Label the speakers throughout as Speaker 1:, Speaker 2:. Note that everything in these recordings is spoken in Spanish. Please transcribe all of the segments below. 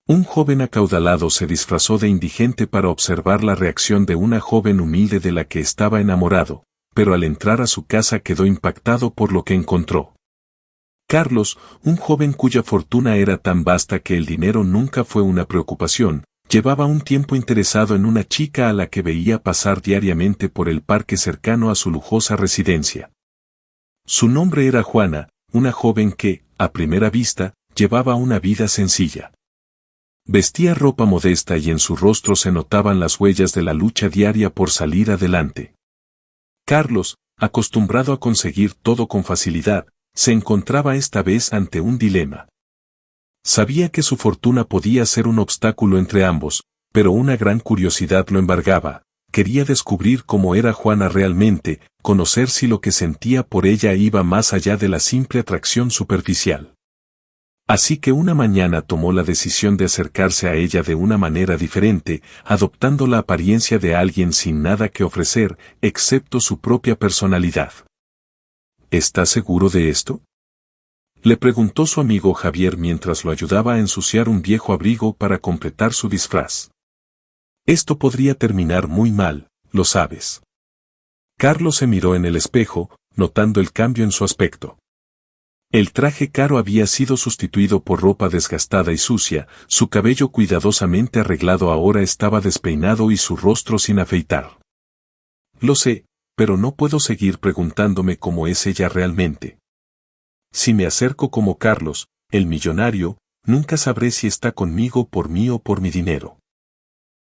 Speaker 1: Un joven acaudalado se disfrazó de indigente para observar la reacción de una joven humilde de la que estaba enamorado, pero al entrar a su casa quedó impactado por lo que encontró. Carlos, un joven cuya fortuna era tan vasta que el dinero nunca fue una preocupación, llevaba un tiempo interesado en una chica a la que veía pasar diariamente por el parque cercano a su lujosa residencia. Su nombre era Juana, una joven que, a primera vista, llevaba una vida sencilla. Vestía ropa modesta y en su rostro se notaban las huellas de la lucha diaria por salir adelante. Carlos, acostumbrado a conseguir todo con facilidad, se encontraba esta vez ante un dilema. Sabía que su fortuna podía ser un obstáculo entre ambos, pero una gran curiosidad lo embargaba. Quería descubrir cómo era Juana realmente, conocer si lo que sentía por ella iba más allá de la simple atracción superficial. Así que una mañana tomó la decisión de acercarse a ella de una manera diferente, adoptando la apariencia de alguien sin nada que ofrecer, excepto su propia personalidad. ¿Estás seguro de esto?, le preguntó su amigo Javier mientras lo ayudaba a ensuciar un viejo abrigo para completar su disfraz. Esto podría terminar muy mal, lo sabes. Carlos se miró en el espejo, notando el cambio en su aspecto. El traje caro había sido sustituido por ropa desgastada y sucia, su cabello cuidadosamente arreglado ahora estaba despeinado y su rostro sin afeitar. Lo sé, pero no puedo seguir preguntándome cómo es ella realmente. Si me acerco como Carlos, el millonario, nunca sabré si está conmigo por mí o por mi dinero.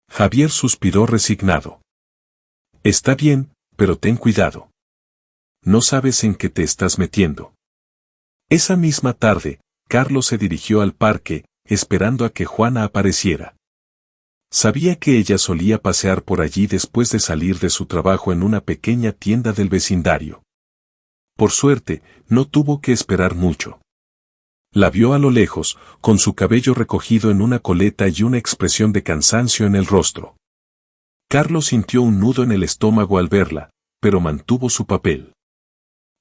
Speaker 1: Javier suspiró resignado. Está bien, pero ten cuidado. No sabes en qué te estás metiendo. Esa misma tarde, Carlos se dirigió al parque, esperando a que Juana apareciera. Sabía que ella solía pasear por allí después de salir de su trabajo en una pequeña tienda del vecindario. Por suerte, no tuvo que esperar mucho. La vio a lo lejos, con su cabello recogido en una coleta y una expresión de cansancio en el rostro. Carlos sintió un nudo en el estómago al verla, pero mantuvo su papel.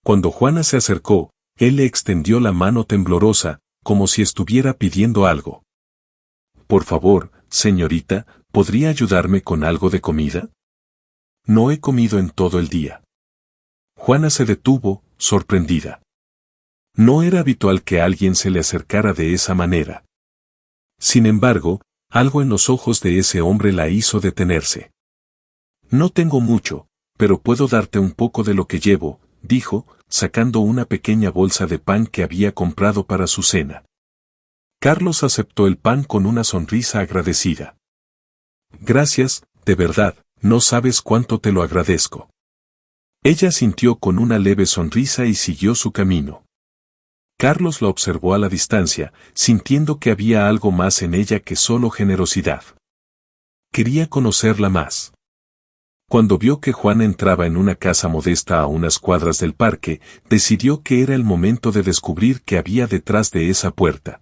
Speaker 1: Cuando Juana se acercó, él le extendió la mano temblorosa, como si estuviera pidiendo algo. Por favor, señorita, ¿podría ayudarme con algo de comida? No he comido en todo el día. Juana se detuvo, sorprendida. No era habitual que alguien se le acercara de esa manera. Sin embargo, algo en los ojos de ese hombre la hizo detenerse. No tengo mucho, pero puedo darte un poco de lo que llevo, dijo, sacando una pequeña bolsa de pan que había comprado para su cena. Carlos aceptó el pan con una sonrisa agradecida. Gracias, de verdad, no sabes cuánto te lo agradezco. Ella sintió con una leve sonrisa y siguió su camino. Carlos la observó a la distancia, sintiendo que había algo más en ella que solo generosidad. Quería conocerla más. Cuando vio que Juan entraba en una casa modesta a unas cuadras del parque, decidió que era el momento de descubrir qué había detrás de esa puerta.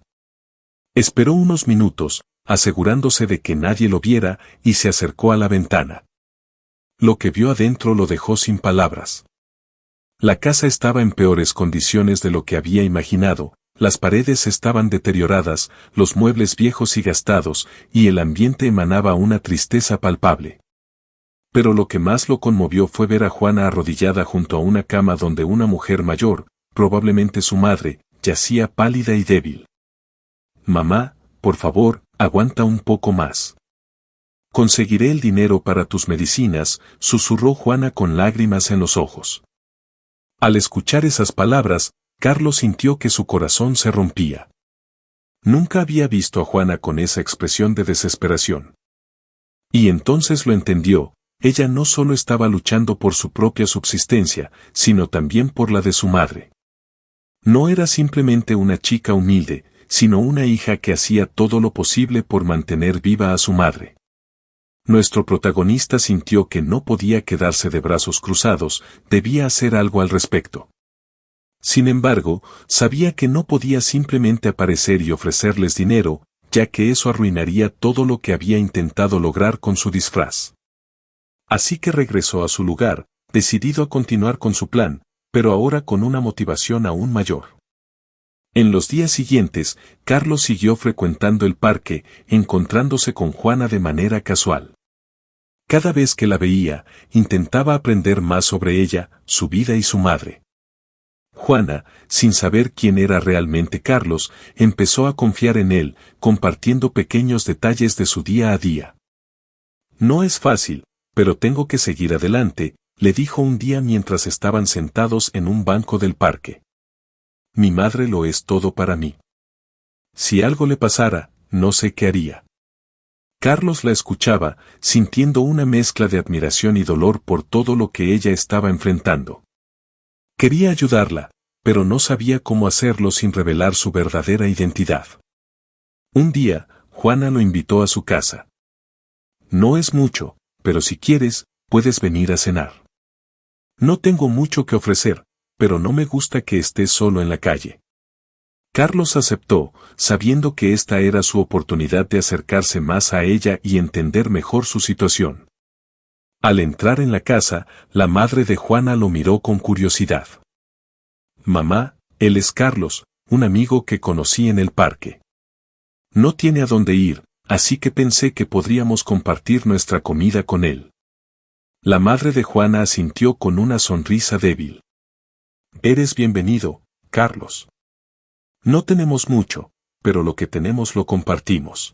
Speaker 1: Esperó unos minutos, asegurándose de que nadie lo viera, y se acercó a la ventana. Lo que vio adentro lo dejó sin palabras. La casa estaba en peores condiciones de lo que había imaginado, las paredes estaban deterioradas, los muebles viejos y gastados, y el ambiente emanaba una tristeza palpable. Pero lo que más lo conmovió fue ver a Juana arrodillada junto a una cama donde una mujer mayor, probablemente su madre, yacía pálida y débil. Mamá, por favor, aguanta un poco más. Conseguiré el dinero para tus medicinas, susurró Juana con lágrimas en los ojos. Al escuchar esas palabras, Carlos sintió que su corazón se rompía. Nunca había visto a Juana con esa expresión de desesperación. Y entonces lo entendió. Ella no solo estaba luchando por su propia subsistencia, sino también por la de su madre. No era simplemente una chica humilde, sino una hija que hacía todo lo posible por mantener viva a su madre. Nuestro protagonista sintió que no podía quedarse de brazos cruzados, debía hacer algo al respecto. Sin embargo, sabía que no podía simplemente aparecer y ofrecerles dinero, ya que eso arruinaría todo lo que había intentado lograr con su disfraz. Así que regresó a su lugar, decidido a continuar con su plan, pero ahora con una motivación aún mayor. En los días siguientes, Carlos siguió frecuentando el parque, encontrándose con Juana de manera casual. Cada vez que la veía, intentaba aprender más sobre ella, su vida y su madre. Juana, sin saber quién era realmente Carlos, empezó a confiar en él, compartiendo pequeños detalles de su día a día. No es fácil, pero tengo que seguir adelante, le dijo un día mientras estaban sentados en un banco del parque. Mi madre lo es todo para mí. Si algo le pasara, no sé qué haría. Carlos la escuchaba, sintiendo una mezcla de admiración y dolor por todo lo que ella estaba enfrentando. Quería ayudarla, pero no sabía cómo hacerlo sin revelar su verdadera identidad. Un día, Juana lo invitó a su casa. No es mucho, pero si quieres, puedes venir a cenar. No tengo mucho que ofrecer, pero no me gusta que estés solo en la calle. Carlos aceptó, sabiendo que esta era su oportunidad de acercarse más a ella y entender mejor su situación. Al entrar en la casa, la madre de Juana lo miró con curiosidad. Mamá, él es Carlos, un amigo que conocí en el parque. No tiene a dónde ir, así que pensé que podríamos compartir nuestra comida con él. La madre de Juana asintió con una sonrisa débil. Eres bienvenido, Carlos. No tenemos mucho, pero lo que tenemos lo compartimos.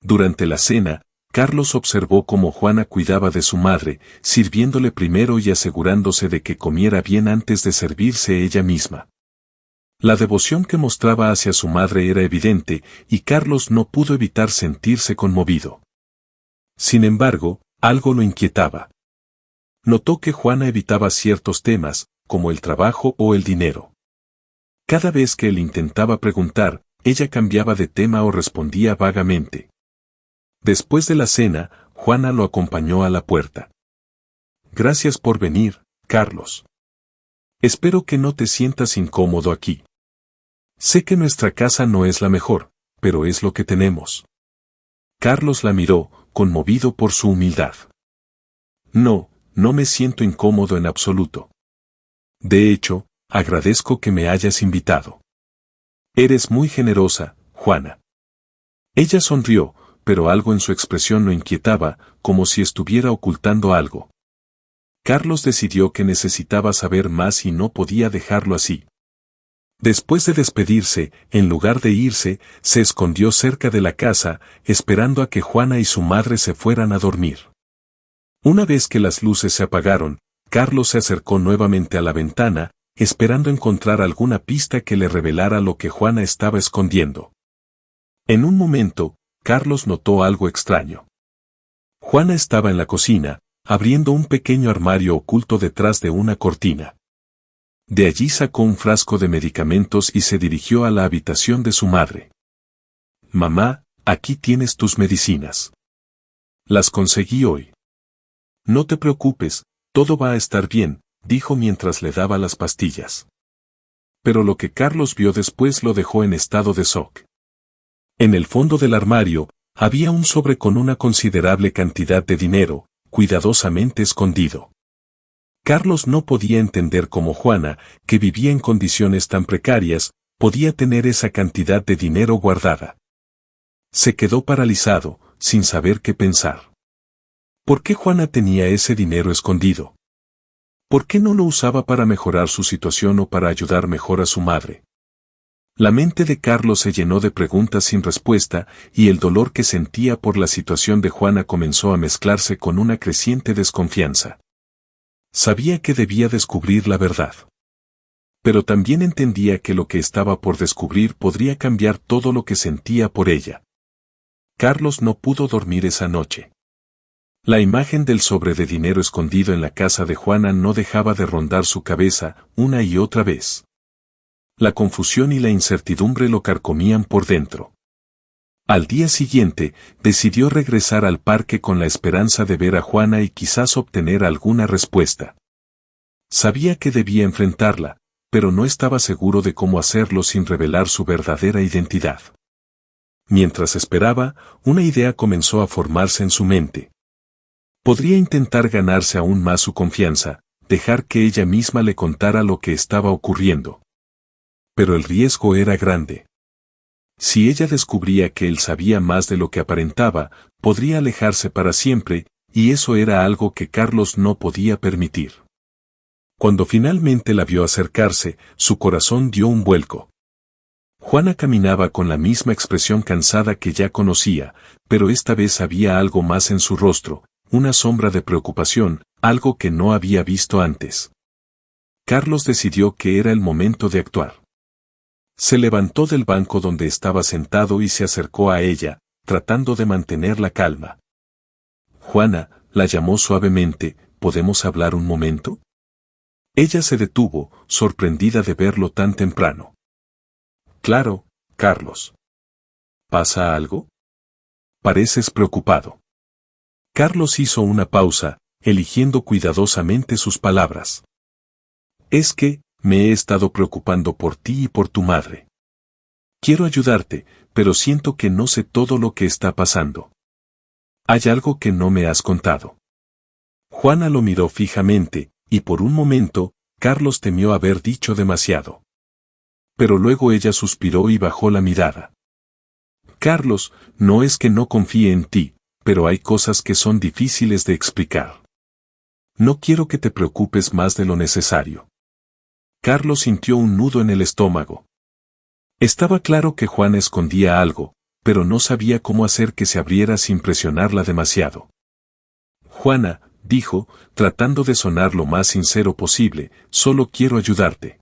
Speaker 1: Durante la cena, Carlos observó cómo Juana cuidaba de su madre, sirviéndole primero y asegurándose de que comiera bien antes de servirse ella misma. La devoción que mostraba hacia su madre era evidente, y Carlos no pudo evitar sentirse conmovido. Sin embargo, algo lo inquietaba. Notó que Juana evitaba ciertos temas, como el trabajo o el dinero. Cada vez que él intentaba preguntar, ella cambiaba de tema o respondía vagamente. Después de la cena, Juana lo acompañó a la puerta. Gracias por venir, Carlos. Espero que no te sientas incómodo aquí. Sé que nuestra casa no es la mejor, pero es lo que tenemos. Carlos la miró, conmovido por su humildad. No, no me siento incómodo en absoluto. De hecho, agradezco que me hayas invitado. Eres muy generosa, Juana. Ella sonrió, pero algo en su expresión lo inquietaba, como si estuviera ocultando algo. Carlos decidió que necesitaba saber más y no podía dejarlo así. Después de despedirse, en lugar de irse, se escondió cerca de la casa, esperando a que Juana y su madre se fueran a dormir. Una vez que las luces se apagaron, Carlos se acercó nuevamente a la ventana, esperando encontrar alguna pista que le revelara lo que Juana estaba escondiendo. En un momento, Carlos notó algo extraño. Juana estaba en la cocina, abriendo un pequeño armario oculto detrás de una cortina. De allí sacó un frasco de medicamentos y se dirigió a la habitación de su madre. Mamá, aquí tienes tus medicinas. Las conseguí hoy. No te preocupes, todo va a estar bien, dijo mientras le daba las pastillas. Pero lo que Carlos vio después lo dejó en estado de shock. En el fondo del armario, había un sobre con una considerable cantidad de dinero, cuidadosamente escondido. Carlos no podía entender cómo Juana, que vivía en condiciones tan precarias, podía tener esa cantidad de dinero guardada. Se quedó paralizado, sin saber qué pensar. ¿Por qué Juana tenía ese dinero escondido? ¿Por qué no lo usaba para mejorar su situación o para ayudar mejor a su madre? La mente de Carlos se llenó de preguntas sin respuesta, y el dolor que sentía por la situación de Juana comenzó a mezclarse con una creciente desconfianza. Sabía que debía descubrir la verdad. Pero también entendía que lo que estaba por descubrir podría cambiar todo lo que sentía por ella. Carlos no pudo dormir esa noche. La imagen del sobre de dinero escondido en la casa de Juana no dejaba de rondar su cabeza una y otra vez. La confusión y la incertidumbre lo carcomían por dentro. Al día siguiente, decidió regresar al parque con la esperanza de ver a Juana y quizás obtener alguna respuesta. Sabía que debía enfrentarla, pero no estaba seguro de cómo hacerlo sin revelar su verdadera identidad. Mientras esperaba, una idea comenzó a formarse en su mente. Podría intentar ganarse aún más su confianza, dejar que ella misma le contara lo que estaba ocurriendo. pero el riesgo era grande. Si ella descubría que él sabía más de lo que aparentaba, podría alejarse para siempre, y eso era algo que Carlos no podía permitir. Cuando finalmente la vio acercarse, su corazón dio un vuelco. Juana caminaba con la misma expresión cansada que ya conocía, pero esta vez había algo más en su rostro, una sombra de preocupación, algo que no había visto antes. Carlos decidió que era el momento de actuar. Se levantó del banco donde estaba sentado y se acercó a ella, tratando de mantener la calma. Juana, la llamó suavemente, ¿podemos hablar un momento? Ella se detuvo, sorprendida de verlo tan temprano. Claro, Carlos. ¿Pasa algo? Pareces preocupado. Carlos hizo una pausa, eligiendo cuidadosamente sus palabras. Es que, me he estado preocupando por ti y por tu madre. Quiero ayudarte, pero siento que no sé todo lo que está pasando. Hay algo que no me has contado. Juana lo miró fijamente, y por un momento, Carlos temió haber dicho demasiado. Pero luego ella suspiró y bajó la mirada. Carlos, no es que no confíe en ti, pero hay cosas que son difíciles de explicar. No quiero que te preocupes más de lo necesario. Carlos sintió un nudo en el estómago. Estaba claro que Juana escondía algo, pero no sabía cómo hacer que se abriera sin presionarla demasiado. Juana, dijo, tratando de sonar lo más sincero posible, solo quiero ayudarte.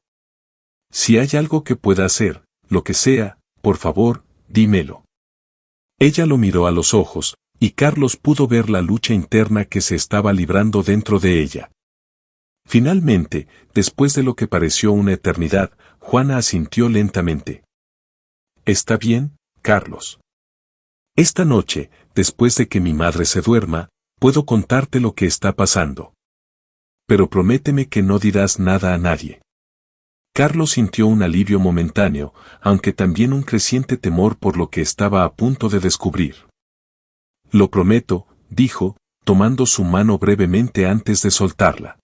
Speaker 1: Si hay algo que pueda hacer, lo que sea, por favor, dímelo. Ella lo miró a los ojos, y Carlos pudo ver la lucha interna que se estaba librando dentro de ella. Finalmente, después de lo que pareció una eternidad, Juana asintió lentamente. ¿Está bien, Carlos? Esta noche, después de que mi madre se duerma, puedo contarte lo que está pasando. Pero prométeme que no dirás nada a nadie. Carlos sintió un alivio momentáneo, aunque también un creciente temor por lo que estaba a punto de descubrir. Lo prometo, dijo, tomando su mano brevemente antes de soltarla.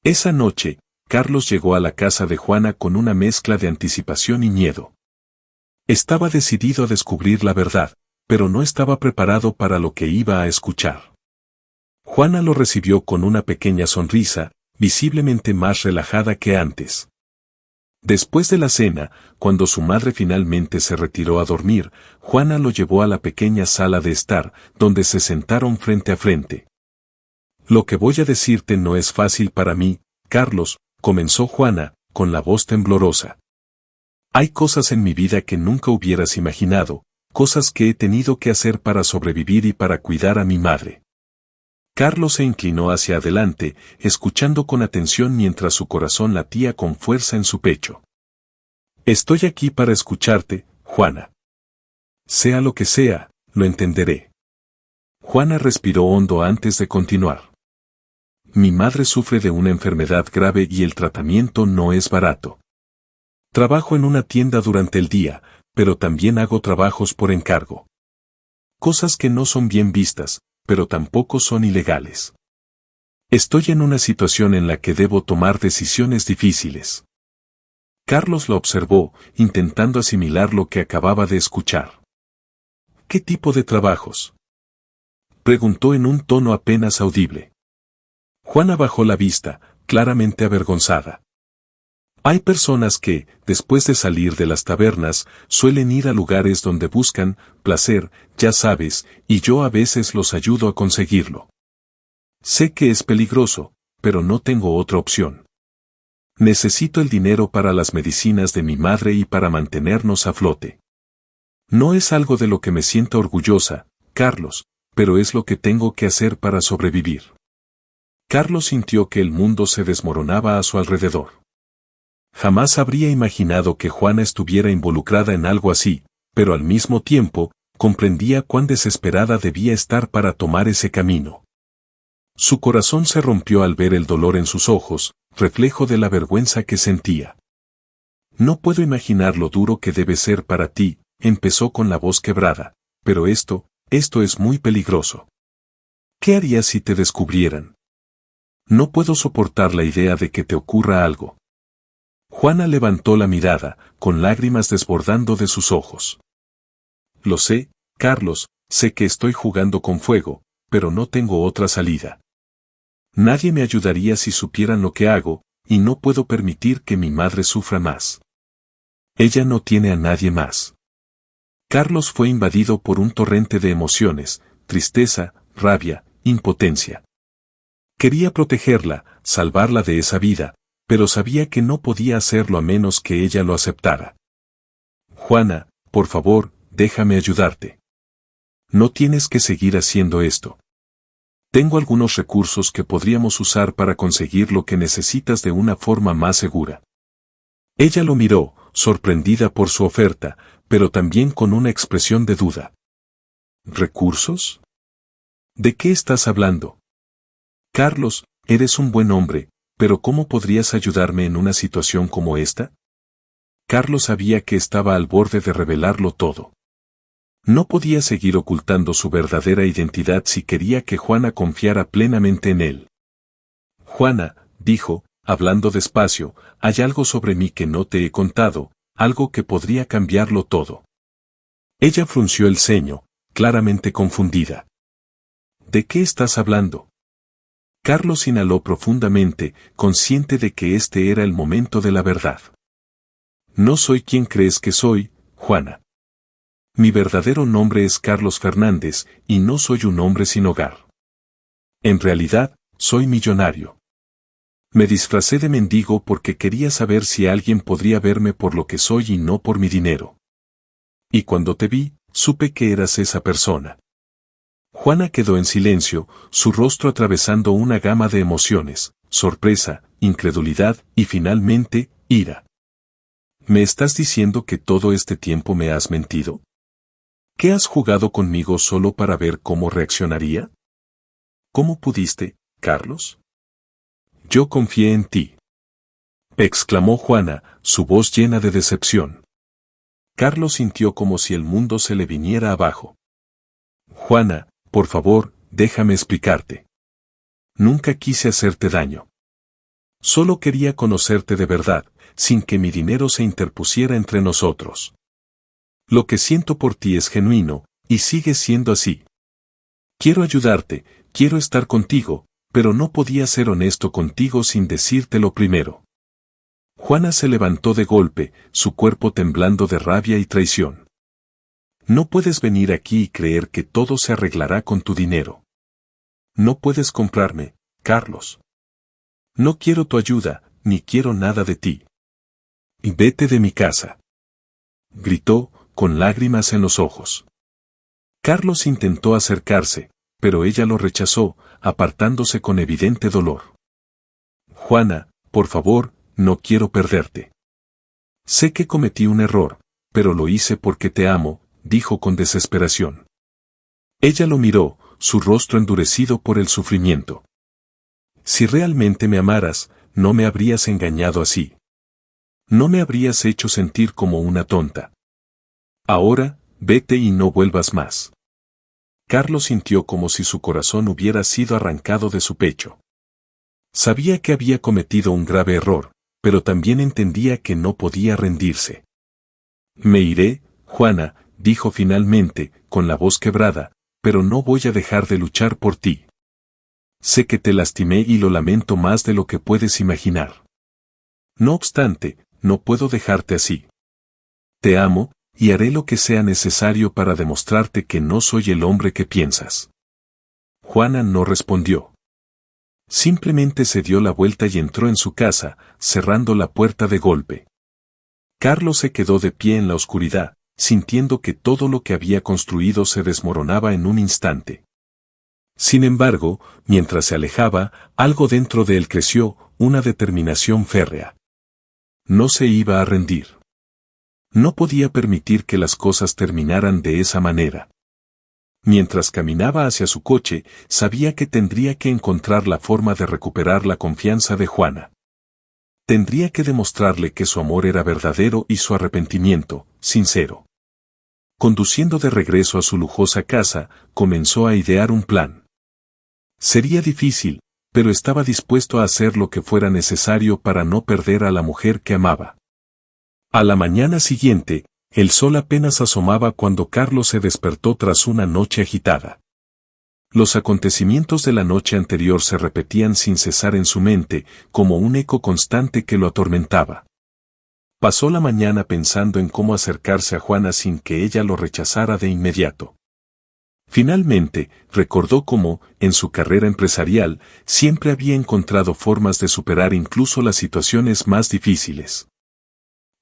Speaker 1: Esa noche, Carlos llegó a la casa de Juana con una mezcla de anticipación y miedo. Estaba decidido a descubrir la verdad, pero no estaba preparado para lo que iba a escuchar. Juana lo recibió con una pequeña sonrisa, visiblemente más relajada que antes. Después de la cena, cuando su madre finalmente se retiró a dormir, Juana lo llevó a la pequeña sala de estar, donde se sentaron frente a frente. Lo que voy a decirte no es fácil para mí, Carlos, comenzó Juana, con la voz temblorosa. Hay cosas en mi vida que nunca hubieras imaginado, cosas que he tenido que hacer para sobrevivir y para cuidar a mi madre. Carlos se inclinó hacia adelante, escuchando con atención mientras su corazón latía con fuerza en su pecho. Estoy aquí para escucharte, Juana. Sea lo que sea, lo entenderé. Juana respiró hondo antes de continuar. Mi madre sufre de una enfermedad grave y el tratamiento no es barato. Trabajo en una tienda durante el día, pero también hago trabajos por encargo. Cosas que no son bien vistas, pero tampoco son ilegales. Estoy en una situación en la que debo tomar decisiones difíciles. Carlos lo observó, intentando asimilar lo que acababa de escuchar. ¿Qué tipo de trabajos? Preguntó en un tono apenas audible. Juana bajó la vista, claramente avergonzada. Hay personas que, después de salir de las tabernas, suelen ir a lugares donde buscan placer, ya sabes, y yo a veces los ayudo a conseguirlo. Sé que es peligroso, pero no tengo otra opción. Necesito el dinero para las medicinas de mi madre y para mantenernos a flote. No es algo de lo que me sienta orgullosa, Carlos, pero es lo que tengo que hacer para sobrevivir. Carlos sintió que el mundo se desmoronaba a su alrededor. Jamás habría imaginado que Juana estuviera involucrada en algo así, pero al mismo tiempo, comprendía cuán desesperada debía estar para tomar ese camino. Su corazón se rompió al ver el dolor en sus ojos, reflejo de la vergüenza que sentía. No puedo imaginar lo duro que debe ser para ti, empezó con la voz quebrada, pero esto es muy peligroso. ¿Qué harías si te descubrieran? No puedo soportar la idea de que te ocurra algo. Juana levantó la mirada, con lágrimas desbordando de sus ojos. Lo sé, Carlos, sé que estoy jugando con fuego, pero no tengo otra salida. Nadie me ayudaría si supieran lo que hago, y no puedo permitir que mi madre sufra más. Ella no tiene a nadie más. Carlos fue invadido por un torrente de emociones, tristeza, rabia, impotencia. Quería protegerla, salvarla de esa vida, pero sabía que no podía hacerlo a menos que ella lo aceptara. Juana, por favor, déjame ayudarte. No tienes que seguir haciendo esto. Tengo algunos recursos que podríamos usar para conseguir lo que necesitas de una forma más segura. Ella lo miró, sorprendida por su oferta, pero también con una expresión de duda. ¿Recursos? ¿De qué estás hablando? Carlos, eres un buen hombre, pero ¿cómo podrías ayudarme en una situación como esta? Carlos sabía que estaba al borde de revelarlo todo. No podía seguir ocultando su verdadera identidad si quería que Juana confiara plenamente en él. Juana, dijo, hablando despacio, hay algo sobre mí que no te he contado, algo que podría cambiarlo todo. Ella frunció el ceño, claramente confundida. ¿De qué estás hablando? Carlos inhaló profundamente, consciente de que este era el momento de la verdad. No soy quien crees que soy, Juana. Mi verdadero nombre es Carlos Fernández, y no soy un hombre sin hogar. En realidad, soy millonario. Me disfracé de mendigo porque quería saber si alguien podría verme por lo que soy y no por mi dinero. Y cuando te vi, supe que eras esa persona. Juana quedó en silencio, su rostro atravesando una gama de emociones, sorpresa, incredulidad y finalmente, ira. ¿Me estás diciendo que todo este tiempo me has mentido? ¿Qué has jugado conmigo solo para ver cómo reaccionaría? ¿Cómo pudiste, Carlos? Yo confié en ti. Exclamó Juana, su voz llena de decepción. Carlos sintió como si el mundo se le viniera abajo. Juana, por favor, déjame explicarte. Nunca quise hacerte daño. Solo quería conocerte de verdad, sin que mi dinero se interpusiera entre nosotros. Lo que siento por ti es genuino, y sigue siendo así. Quiero ayudarte, quiero estar contigo, pero no podía ser honesto contigo sin decírtelo primero. Juana se levantó de golpe, su cuerpo temblando de rabia y traición. No puedes venir aquí y creer que todo se arreglará con tu dinero. No puedes comprarme, Carlos. No quiero tu ayuda, ni quiero nada de ti. Y vete de mi casa. Gritó, con lágrimas en los ojos. Carlos intentó acercarse, pero ella lo rechazó, apartándose con evidente dolor. Juana, por favor, no quiero perderte. Sé que cometí un error, pero lo hice porque te amo, dijo con desesperación. Ella lo miró, su rostro endurecido por el sufrimiento. Si realmente me amaras, no me habrías engañado así. No me habrías hecho sentir como una tonta. Ahora, vete y no vuelvas más. Carlos sintió como si su corazón hubiera sido arrancado de su pecho. Sabía que había cometido un grave error, pero también entendía que no podía rendirse. Me iré, Juana, dijo finalmente, con la voz quebrada, pero no voy a dejar de luchar por ti. Sé que te lastimé y lo lamento más de lo que puedes imaginar. No obstante, no puedo dejarte así. Te amo, y haré lo que sea necesario para demostrarte que no soy el hombre que piensas. Juana no respondió. Simplemente se dio la vuelta y entró en su casa, cerrando la puerta de golpe. Carlos se quedó de pie en la oscuridad, sintiendo que todo lo que había construido se desmoronaba en un instante. Sin embargo, mientras se alejaba, algo dentro de él creció, una determinación férrea. No se iba a rendir. No podía permitir que las cosas terminaran de esa manera. Mientras caminaba hacia su coche, sabía que tendría que encontrar la forma de recuperar la confianza de Juana. Tendría que demostrarle que su amor era verdadero y su arrepentimiento, sincero. Conduciendo de regreso a su lujosa casa, comenzó a idear un plan. Sería difícil, pero estaba dispuesto a hacer lo que fuera necesario para no perder a la mujer que amaba. A la mañana siguiente, el sol apenas asomaba cuando Carlos se despertó tras una noche agitada. Los acontecimientos de la noche anterior se repetían sin cesar en su mente, como un eco constante que lo atormentaba. Pasó la mañana pensando en cómo acercarse a Juana sin que ella lo rechazara de inmediato. Finalmente, recordó cómo, en su carrera empresarial, siempre había encontrado formas de superar incluso las situaciones más difíciles.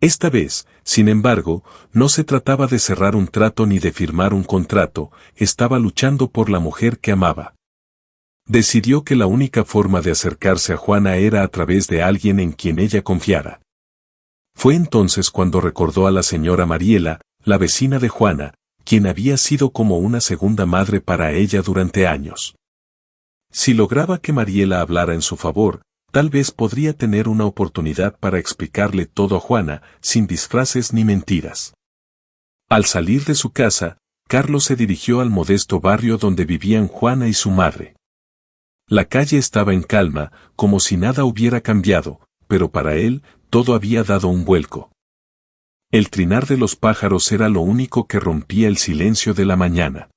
Speaker 1: Esta vez, sin embargo, no se trataba de cerrar un trato ni de firmar un contrato, estaba luchando por la mujer que amaba. Decidió que la única forma de acercarse a Juana era a través de alguien en quien ella confiara. Fue entonces cuando recordó a la señora Mariela, la vecina de Juana, quien había sido como una segunda madre para ella durante años. Si lograba que Mariela hablara en su favor, tal vez podría tener una oportunidad para explicarle todo a Juana, sin disfraces ni mentiras. Al salir de su casa, Carlos se dirigió al modesto barrio donde vivían Juana y su madre. La calle estaba en calma, como si nada hubiera cambiado, pero para él, todo había dado un vuelco. El trinar de los pájaros era lo único que rompía el silencio de la mañana.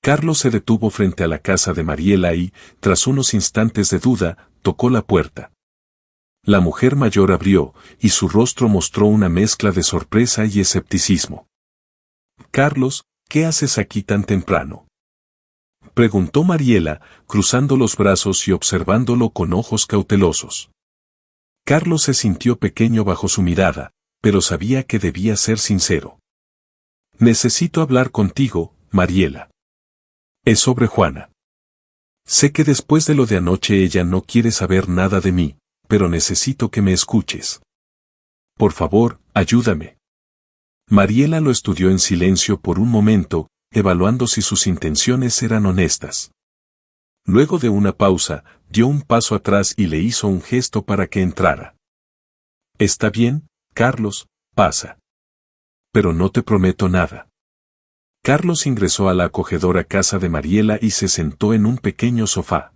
Speaker 1: Carlos se detuvo frente a la casa de Mariela y, tras unos instantes de duda, tocó la puerta. La mujer mayor abrió, y su rostro mostró una mezcla de sorpresa y escepticismo. «Carlos, ¿qué haces aquí tan temprano?», preguntó Mariela, cruzando los brazos y observándolo con ojos cautelosos. Carlos se sintió pequeño bajo su mirada, pero sabía que debía ser sincero. «Necesito hablar contigo, Mariela. Es sobre Juana. Sé que después de lo de anoche ella no quiere saber nada de mí, pero necesito que me escuches. Por favor, ayúdame». Mariela lo estudió en silencio por un momento, evaluando si sus intenciones eran honestas. Luego de una pausa, dio un paso atrás y le hizo un gesto para que entrara. «Está bien, Carlos, pasa. Pero no te prometo nada». Carlos ingresó a la acogedora casa de Mariela y se sentó en un pequeño sofá.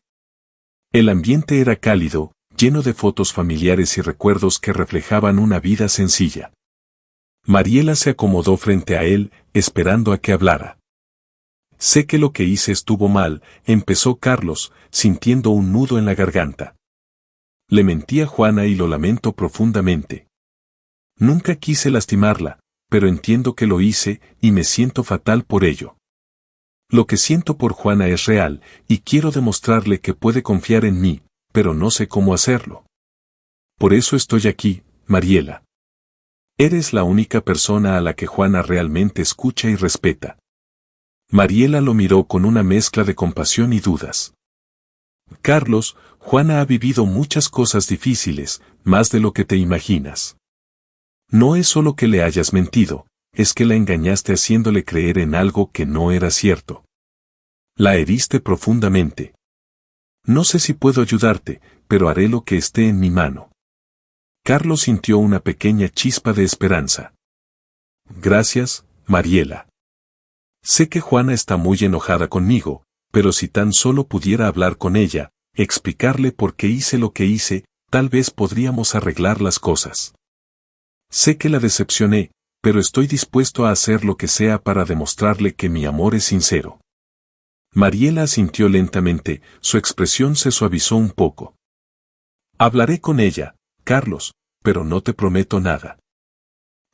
Speaker 1: El ambiente era cálido, lleno de fotos familiares y recuerdos que reflejaban una vida sencilla. Mariela se acomodó frente a él, esperando a que hablara. «Sé que lo que hice estuvo mal», empezó Carlos, sintiendo un nudo en la garganta. «Le mentí a Juana y lo lamento profundamente. Nunca quise lastimarla, pero entiendo que lo hice y me siento fatal por ello. Lo que siento por Juana es real, y quiero demostrarle que puede confiar en mí, pero no sé cómo hacerlo. Por eso estoy aquí, Mariela. Eres la única persona a la que Juana realmente escucha y respeta». Mariela lo miró con una mezcla de compasión y dudas. «Carlos, Juana ha vivido muchas cosas difíciles, más de lo que te imaginas. No es solo que le hayas mentido, es que la engañaste haciéndole creer en algo que no era cierto. La heriste profundamente. No sé si puedo ayudarte, pero haré lo que esté en mi mano». Carlos sintió una pequeña chispa de esperanza. «Gracias, Mariela. Sé que Juana está muy enojada conmigo, pero si tan solo pudiera hablar con ella, explicarle por qué hice lo que hice, tal vez podríamos arreglar las cosas. Sé que la decepcioné, pero estoy dispuesto a hacer lo que sea para demostrarle que mi amor es sincero». Mariela asintió lentamente, su expresión se suavizó un poco. «Hablaré con ella, Carlos, pero no te prometo nada.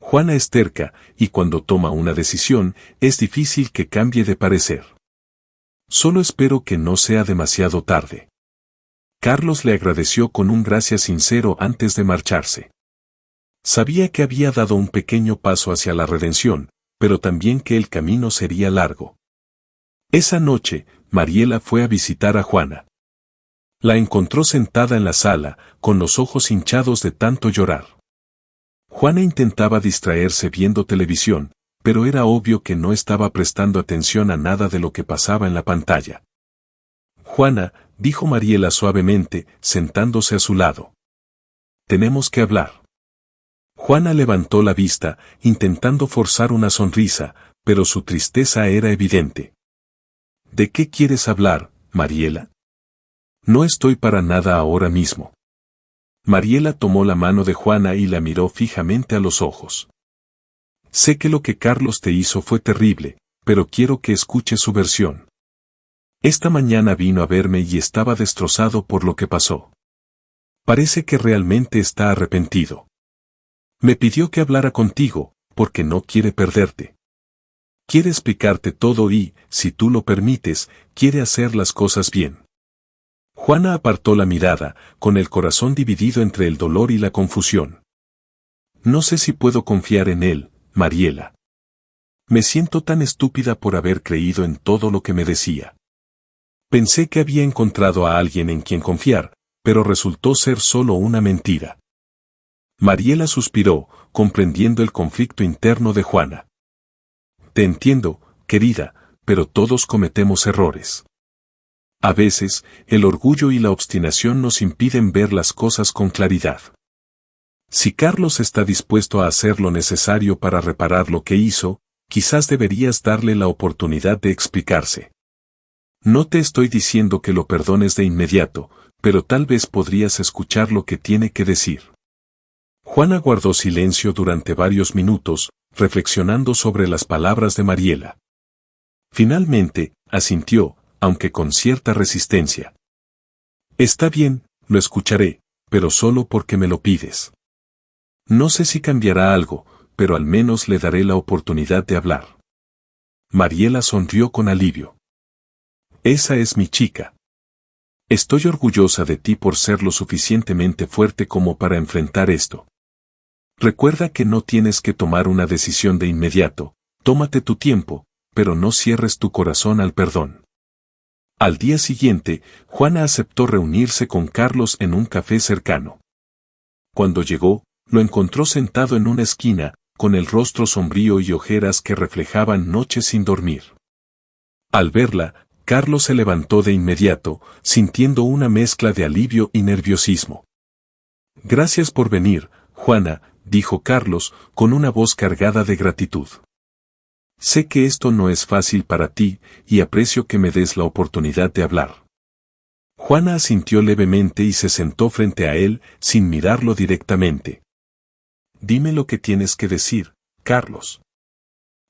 Speaker 1: Juana es terca, y cuando toma una decisión, es difícil que cambie de parecer. Solo espero que no sea demasiado tarde». Carlos le agradeció con un gracias sincero antes de marcharse. Sabía que había dado un pequeño paso hacia la redención, pero también que el camino sería largo. Esa noche, Mariela fue a visitar a Juana. La encontró sentada en la sala, con los ojos hinchados de tanto llorar. Juana intentaba distraerse viendo televisión, pero era obvio que no estaba prestando atención a nada de lo que pasaba en la pantalla. «Juana», dijo Mariela suavemente, sentándose a su lado. «Tenemos que hablar». Juana levantó la vista, intentando forzar una sonrisa, pero su tristeza era evidente. «¿De qué quieres hablar, Mariela?». No estoy para nada ahora mismo. Mariela tomó la mano de Juana y la miró fijamente a los ojos. Sé que lo que Carlos te hizo fue terrible, pero quiero que escuches su versión. Esta mañana vino a verme y estaba destrozado por lo que pasó. Parece que realmente está arrepentido. Me pidió que hablara contigo, porque no quiere perderte. Quiere explicarte todo y, si tú lo permites, quiere hacer las cosas bien. Juana apartó la mirada, con el corazón dividido entre el dolor y la confusión. No sé si puedo confiar en él, Mariela. Me siento tan estúpida por haber creído en todo lo que me decía. Pensé que había encontrado a alguien en quien confiar, pero resultó ser solo una mentira. Mariela suspiró, comprendiendo el conflicto interno de Juana. Te entiendo, querida, pero todos cometemos errores. A veces, el orgullo y la obstinación nos impiden ver las cosas con claridad. Si Carlos está dispuesto a hacer lo necesario para reparar lo que hizo, quizás deberías darle la oportunidad de explicarse. No te estoy diciendo que lo perdones de inmediato, pero tal vez podrías escuchar lo que tiene que decir. Juana guardó silencio durante varios minutos, reflexionando sobre las palabras de Mariela. Finalmente, asintió, aunque con cierta resistencia. Está bien, lo escucharé, pero solo porque me lo pides. No sé si cambiará algo, pero al menos le daré la oportunidad de hablar. Mariela sonrió con alivio. Esa es mi chica. Estoy orgullosa de ti por ser lo suficientemente fuerte como para enfrentar esto. Recuerda que no tienes que tomar una decisión de inmediato, tómate tu tiempo, pero no cierres tu corazón al perdón. Al día siguiente, Juana aceptó reunirse con Carlos en un café cercano. Cuando llegó, lo encontró sentado en una esquina, con el rostro sombrío y ojeras que reflejaban noches sin dormir. Al verla, Carlos se levantó de inmediato, sintiendo una mezcla de alivio y nerviosismo. Gracias por venir, Juana, dijo Carlos, con una voz cargada de gratitud. Sé que esto no es fácil para ti, y aprecio que me des la oportunidad de hablar. Juana asintió levemente y se sentó frente a él, sin mirarlo directamente. Dime lo que tienes que decir, Carlos.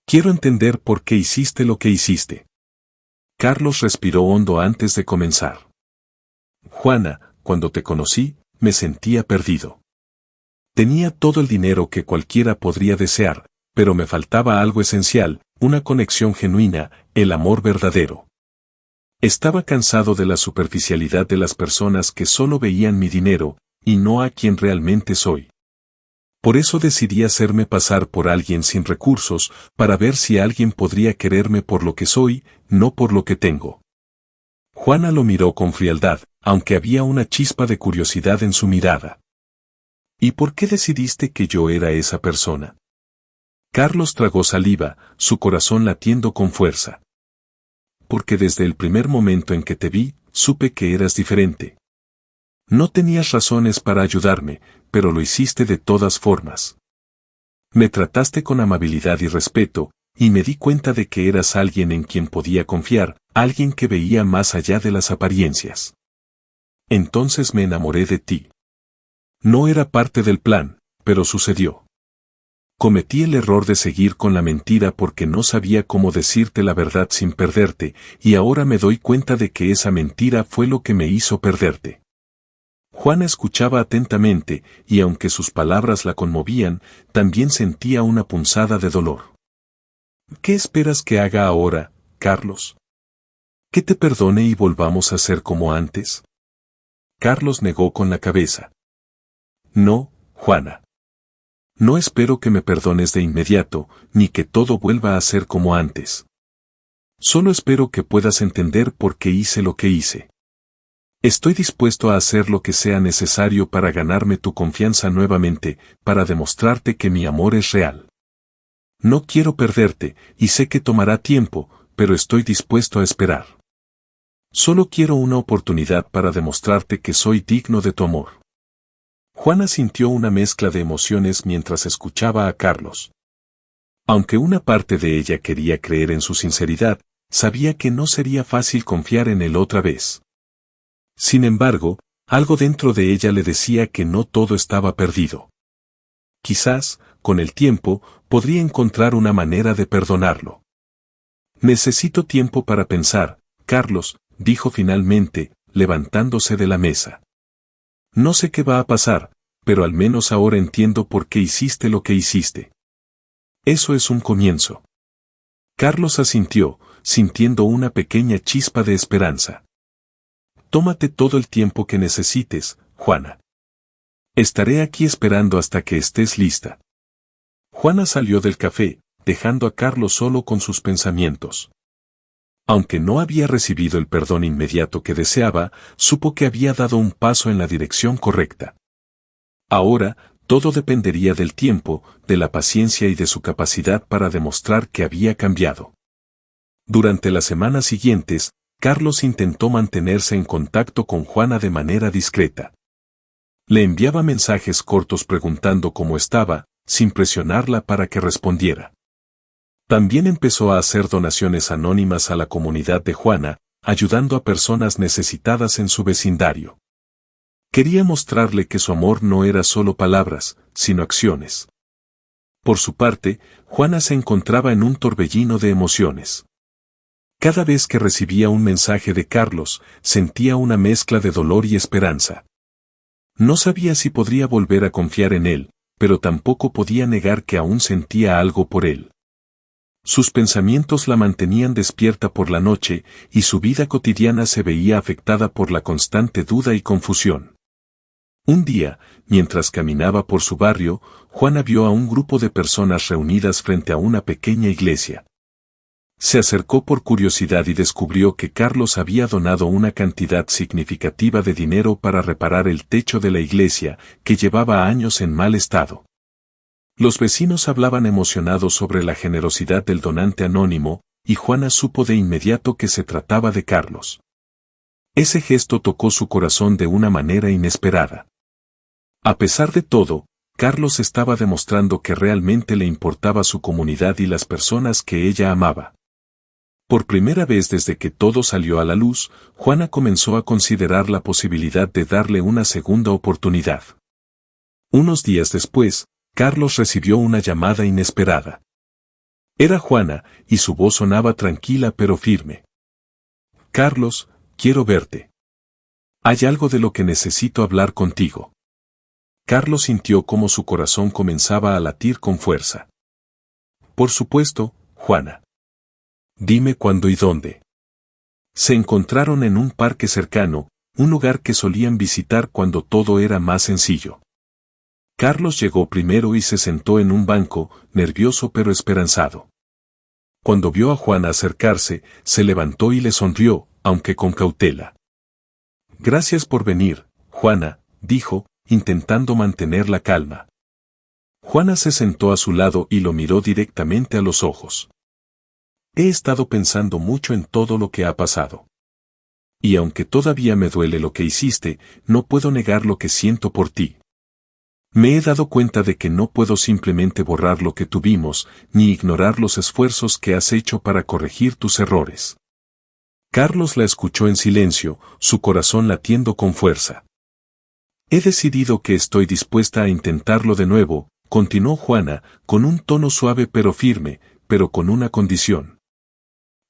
Speaker 1: Quiero entender por qué hiciste lo que hiciste. Carlos respiró hondo antes de comenzar. Juana, cuando te conocí, me sentía perdido. Tenía todo el dinero que cualquiera podría desear, pero me faltaba algo esencial, una conexión genuina, el amor verdadero. Estaba cansado de la superficialidad de las personas que solo veían mi dinero, y no a quien realmente soy. Por eso decidí hacerme pasar por alguien sin recursos, para ver si alguien podría quererme por lo que soy, no por lo que tengo. Juana lo miró con frialdad, aunque había una chispa de curiosidad en su mirada. ¿Y por qué decidiste que yo era esa persona? Carlos tragó saliva, su corazón latiendo con fuerza. Porque desde el primer momento en que te vi, supe que eras diferente. No tenías razones para ayudarme, pero lo hiciste de todas formas. Me trataste con amabilidad y respeto, y me di cuenta de que eras alguien en quien podía confiar, alguien que veía más allá de las apariencias. Entonces me enamoré de ti. No era parte del plan, pero sucedió. Cometí el error de seguir con la mentira porque no sabía cómo decirte la verdad sin perderte, y ahora me doy cuenta de que esa mentira fue lo que me hizo perderte. Juana escuchaba atentamente, y aunque sus palabras la conmovían, también sentía una punzada de dolor. ¿Qué esperas que haga ahora, Carlos? ¿Que te perdone y volvamos a ser como antes? Carlos negó con la cabeza. No, Juana. No espero que me perdones de inmediato, ni que todo vuelva a ser como antes. Solo espero que puedas entender por qué hice lo que hice. Estoy dispuesto a hacer lo que sea necesario para ganarme tu confianza nuevamente, para demostrarte que mi amor es real. No quiero perderte, y sé que tomará tiempo, pero estoy dispuesto a esperar. Solo quiero una oportunidad para demostrarte que soy digno de tu amor. Juana sintió una mezcla de emociones mientras escuchaba a Carlos. Aunque una parte de ella quería creer en su sinceridad, sabía que no sería fácil confiar en él otra vez. Sin embargo, algo dentro de ella le decía que no todo estaba perdido. Quizás, con el tiempo, podría encontrar una manera de perdonarlo. Necesito tiempo para pensar, Carlos, dijo finalmente, levantándose de la mesa. No sé qué va a pasar, pero al menos ahora entiendo por qué hiciste lo que hiciste. Eso es un comienzo. Carlos asintió, sintiendo una pequeña chispa de esperanza. Tómate todo el tiempo que necesites, Juana. Estaré aquí esperando hasta que estés lista. Juana salió del café, dejando a Carlos solo con sus pensamientos. Aunque no había recibido el perdón inmediato que deseaba, supo que había dado un paso en la dirección correcta. Ahora, todo dependería del tiempo, de la paciencia y de su capacidad para demostrar que había cambiado. Durante las semanas siguientes, Carlos intentó mantenerse en contacto con Juana de manera discreta. Le enviaba mensajes cortos preguntando cómo estaba, sin presionarla para que respondiera. También empezó a hacer donaciones anónimas a la comunidad de Juana, ayudando a personas necesitadas en su vecindario. Quería mostrarle que su amor no era solo palabras, sino acciones. Por su parte, Juana se encontraba en un torbellino de emociones. Cada vez que recibía un mensaje de Carlos, sentía una mezcla de dolor y esperanza. No sabía si podría volver a confiar en él, pero tampoco podía negar que aún sentía algo por él. Sus pensamientos la mantenían despierta por la noche, y su vida cotidiana se veía afectada por la constante duda y confusión. Un día, mientras caminaba por su barrio, Juana vio a un grupo de personas reunidas frente a una pequeña iglesia. Se acercó por curiosidad y descubrió que Carlos había donado una cantidad significativa de dinero para reparar el techo de la iglesia, que llevaba años en mal estado. Los vecinos hablaban emocionados sobre la generosidad del donante anónimo, y Juana supo de inmediato que se trataba de Carlos. Ese gesto tocó su corazón de una manera inesperada. A pesar de todo, Carlos estaba demostrando que realmente le importaba su comunidad y las personas que ella amaba. Por primera vez desde que todo salió a la luz, Juana comenzó a considerar la posibilidad de darle una segunda oportunidad. Unos días después, Carlos recibió una llamada inesperada. Era Juana, y su voz sonaba tranquila pero firme. Carlos, quiero verte. Hay algo de lo que necesito hablar contigo. Carlos sintió cómo su corazón comenzaba a latir con fuerza. Por supuesto, Juana. Dime cuándo y dónde. Se encontraron en un parque cercano, un lugar que solían visitar cuando todo era más sencillo. Carlos llegó primero y se sentó en un banco, nervioso pero esperanzado. Cuando vio a Juana acercarse, se levantó y le sonrió, aunque con cautela. Gracias por venir, Juana, dijo, intentando mantener la calma. Juana se sentó a su lado y lo miró directamente a los ojos. He estado pensando mucho en todo lo que ha pasado. Y aunque todavía me duele lo que hiciste, no puedo negar lo que siento por ti. Me he dado cuenta de que no puedo simplemente borrar lo que tuvimos, ni ignorar los esfuerzos que has hecho para corregir tus errores. Carlos la escuchó en silencio, su corazón latiendo con fuerza. He decidido que estoy dispuesta a intentarlo de nuevo, continuó Juana, con un tono suave pero firme, pero con una condición.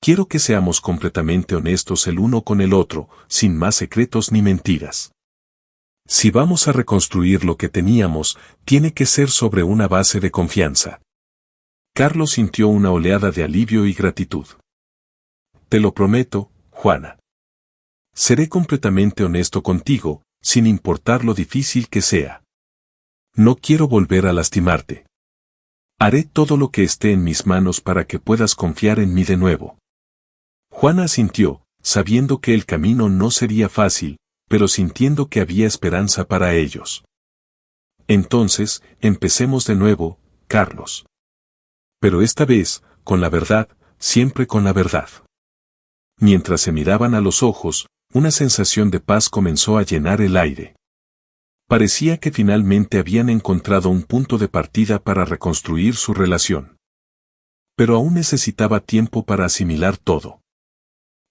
Speaker 1: Quiero que seamos completamente honestos el uno con el otro, sin más secretos ni mentiras. Si vamos a reconstruir lo que teníamos, tiene que ser sobre una base de confianza. Carlos sintió una oleada de alivio y gratitud. Te lo prometo, Juana. Seré completamente honesto contigo, sin importar lo difícil que sea. No quiero volver a lastimarte. Haré todo lo que esté en mis manos para que puedas confiar en mí de nuevo. Juana asintió, sabiendo que el camino no sería fácil, pero sintiendo que había esperanza para ellos. Entonces, empecemos de nuevo, Carlos. Pero esta vez, con la verdad, siempre con la verdad. Mientras se miraban a los ojos, una sensación de paz comenzó a llenar el aire. Parecía que finalmente habían encontrado un punto de partida para reconstruir su relación. Pero aún necesitaba tiempo para asimilar todo.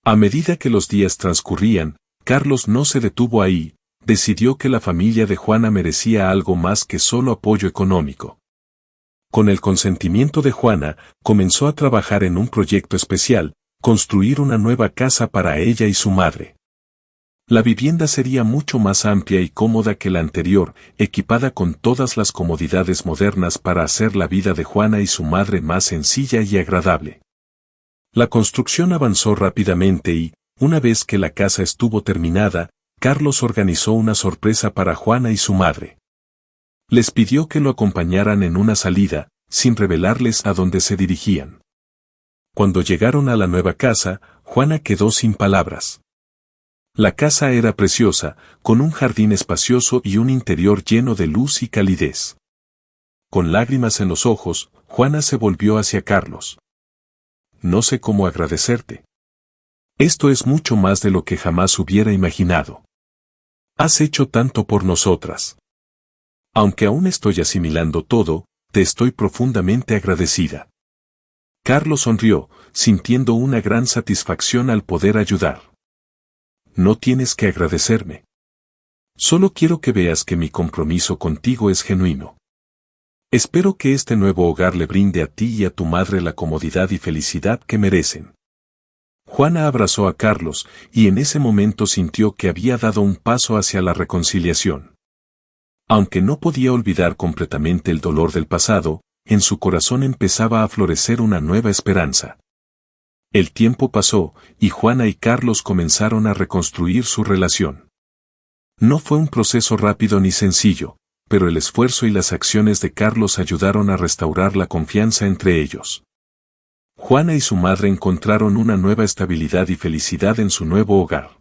Speaker 1: A medida que los días transcurrían, Carlos no se detuvo ahí, decidió que la familia de Juana merecía algo más que solo apoyo económico. Con el consentimiento de Juana, comenzó a trabajar en un proyecto especial, construir una nueva casa para ella y su madre. La vivienda sería mucho más amplia y cómoda que la anterior, equipada con todas las comodidades modernas para hacer la vida de Juana y su madre más sencilla y agradable. La construcción avanzó rápidamente y, una vez que la casa estuvo terminada, Carlos organizó una sorpresa para Juana y su madre. Les pidió que lo acompañaran en una salida, sin revelarles a dónde se dirigían. Cuando llegaron a la nueva casa, Juana quedó sin palabras. La casa era preciosa, con un jardín espacioso y un interior lleno de luz y calidez. Con lágrimas en los ojos, Juana se volvió hacia Carlos. No sé cómo agradecerte. Esto es mucho más de lo que jamás hubiera imaginado. Has hecho tanto por nosotras. Aunque aún estoy asimilando todo, te estoy profundamente agradecida. Carlos sonrió, sintiendo una gran satisfacción al poder ayudar. No tienes que agradecerme. Solo quiero que veas que mi compromiso contigo es genuino. Espero que este nuevo hogar le brinde a ti y a tu madre la comodidad y felicidad que merecen. Juana abrazó a Carlos, y en ese momento sintió que había dado un paso hacia la reconciliación. Aunque no podía olvidar completamente el dolor del pasado, en su corazón empezaba a florecer una nueva esperanza. El tiempo pasó, y Juana y Carlos comenzaron a reconstruir su relación. No fue un proceso rápido ni sencillo, pero el esfuerzo y las acciones de Carlos ayudaron a restaurar la confianza entre ellos. Juana y su madre encontraron una nueva estabilidad y felicidad en su nuevo hogar.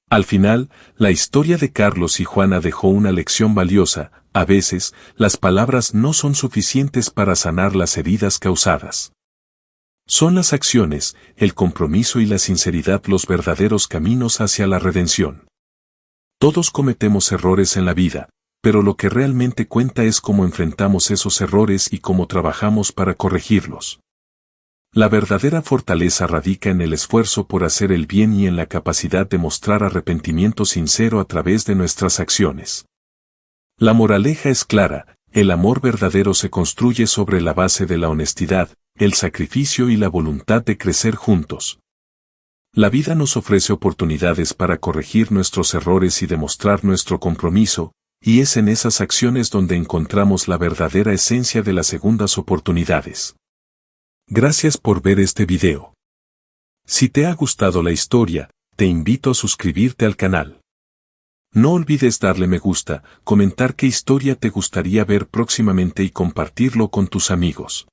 Speaker 1: Al final, la historia de Carlos y Juana dejó una lección valiosa: a veces, las palabras no son suficientes para sanar las heridas causadas. Son las acciones, el compromiso y la sinceridad los verdaderos caminos hacia la redención. Todos cometemos errores en la vida, pero lo que realmente cuenta es cómo enfrentamos esos errores y cómo trabajamos para corregirlos. La verdadera fortaleza radica en el esfuerzo por hacer el bien y en la capacidad de mostrar arrepentimiento sincero a través de nuestras acciones. La moraleja es clara: el amor verdadero se construye sobre la base de la honestidad, el sacrificio y la voluntad de crecer juntos. La vida nos ofrece oportunidades para corregir nuestros errores y demostrar nuestro compromiso, y es en esas acciones donde encontramos la verdadera esencia de las segundas oportunidades. Gracias por ver este video. Si te ha gustado la historia, te invito a suscribirte al canal. No olvides darle me gusta, comentar qué historia te gustaría ver próximamente y compartirlo con tus amigos.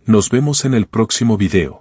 Speaker 1: Nos vemos en el próximo video.